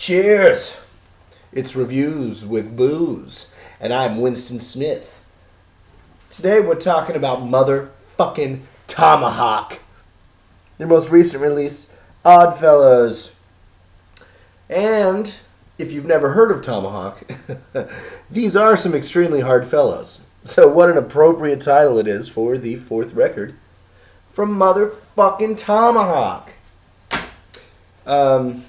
Cheers! It's Reviews with Booze, and I'm Winston Smith. Today we're talking about motherfucking TOMAHAWK. Their most recent release, Oddfellows. And if you've never heard of TOMAHAWK, these are some extremely hard fellows. So what an appropriate title it is for the fourth record from motherfucking TOMAHAWK.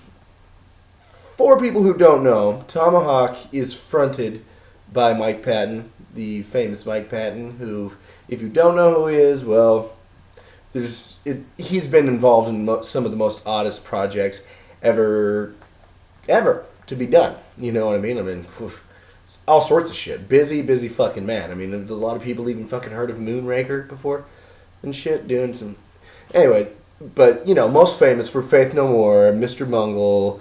For people who don't know, TOMAHAWK is fronted by Mike Patton, the famous Mike Patton, who, if you don't know who he is, well, he's been involved in some of the most oddest projects ever to be done. You know what I mean? All sorts of shit. Busy fucking man. I mean, there's a lot of people even fucking heard of Moonraker before and shit, doing some... Anyway, but, you know, most famous for Faith No More, Mr. Bungle,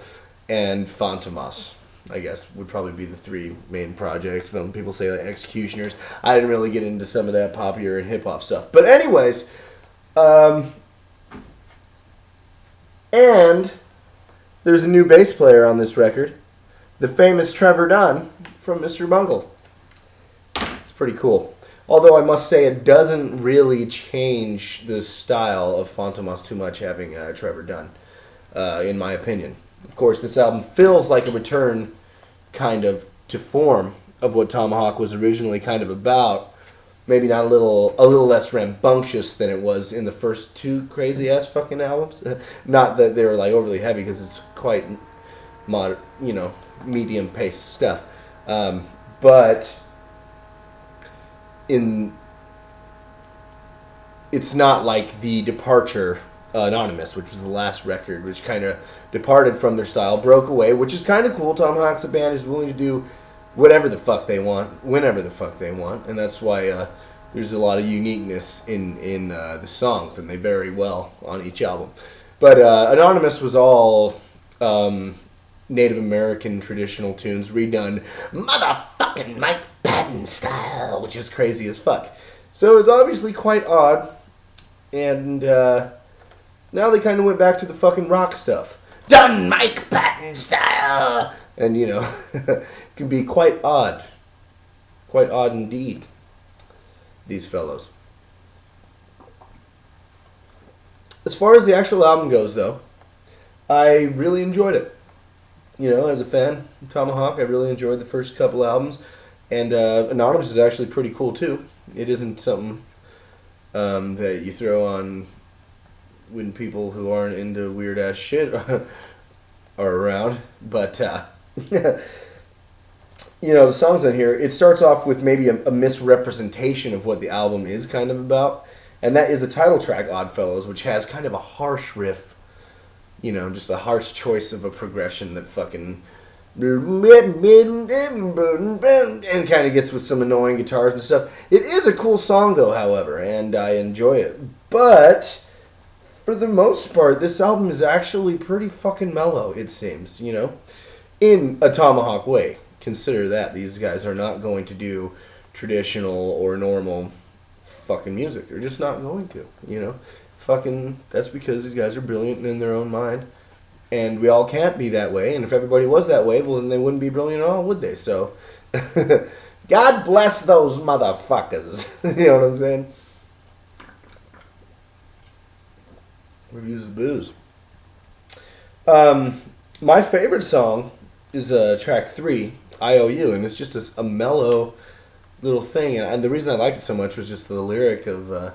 and phantomas, I guess, would probably be the three main projects. When people say like Executioners, I didn't really get into some of that popular and hip-hop stuff. But anyways, and there's a new bass player on this record, the famous Trevor Dunn from Mr. Bungle. It's pretty cool. Although I must say it doesn't really change the style of phantomas too much having Trevor Dunn, in my opinion. Of course, this album feels like a return kind of to form of what TOMAHAWK was originally kind of about. Maybe not a little less rambunctious than it was in the first two crazy-ass fucking albums. Not that they were like overly heavy, because it's quite moderate, you know, medium-paced stuff. But it's not like the departure Anonymous, which was the last record, which kind of departed from their style, broke away, which is kind of cool. TOMAHAWK's a band who's willing to do whatever the fuck they want, whenever the fuck they want, and that's why there's a lot of uniqueness in the songs, and they vary well on each album. But Anonymous was all Native American traditional tunes redone motherfucking Mike Patton style, which is crazy as fuck. So it's obviously quite odd, and now they kind of went back to the fucking rock stuff. Done Mike Patton style! And, you know, it can be quite odd. Quite odd indeed, these fellows. As far as the actual album goes, though, I really enjoyed it. You know, as a fan of TOMAHAWK, I really enjoyed the first couple albums. And Anonymous is actually pretty cool, too. It isn't something that you throw on when people who aren't into weird-ass shit are around. But, you know, the songs on here, it starts off with maybe a misrepresentation of what the album is kind of about. And that is the title track, Oddfellows, which has kind of a harsh riff. You know, just a harsh choice of a progression that fucking... and kind of gets with some annoying guitars and stuff. It is a cool song, though, however, and I enjoy it. But for the most part, this album is actually pretty fucking mellow, it seems, you know, in a TOMAHAWK way. Consider that. These guys are not going to do traditional or normal fucking music. They're just not going to, you know. Fucking, that's because these guys are brilliant in their own mind. And we all can't be that way. And if everybody was that way, well, then they wouldn't be brilliant at all, would they? So, God bless those motherfuckers. You know what I'm saying? Reviews of Booze. My favorite song is track 3, IOU, and it's just a mellow little thing. And the reason I liked it so much was just the lyric of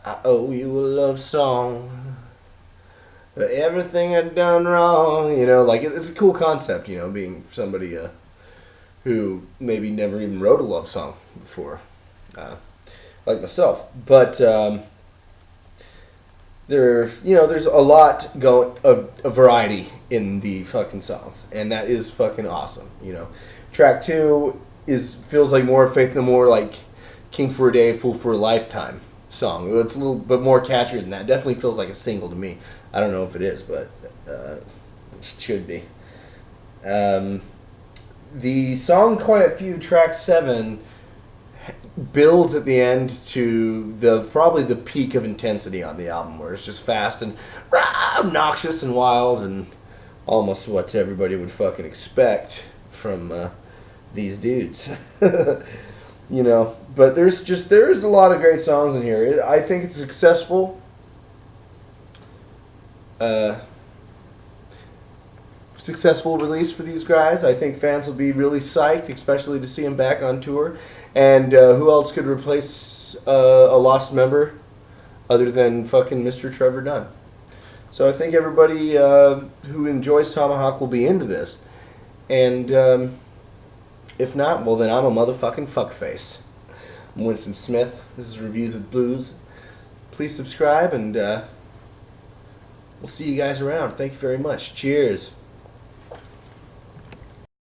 I owe you a love song for everything I've done wrong. You know, like, it's a cool concept, you know, being somebody who maybe never even wrote a love song before. Like myself, but there's a lot a variety in the fucking songs, and that is fucking awesome. You know, track 2 feels like more Faith No More, like King for a Day, Fool for a Lifetime song. It's a little bit more catchier than that. Definitely feels like a single to me. I don't know if it is, but it should be. The song Quiet Few, track 7, builds at the end to probably the peak of intensity on the album, where it's just fast and obnoxious and wild and almost what everybody would fucking expect from these dudes. You know, but there is a lot of great songs in here. I think it's successful. Successful release for these guys. I think fans will be really psyched, especially to see them back on tour. And who else could replace a lost member other than fucking Mr. Trevor Dunn? So I think everybody who enjoys Tomahawk will be into this. And if not, well then I'm a motherfucking fuckface. I'm Winston Smith. This is Reviews with Blues. Please subscribe, and we'll see you guys around. Thank you very much. Cheers.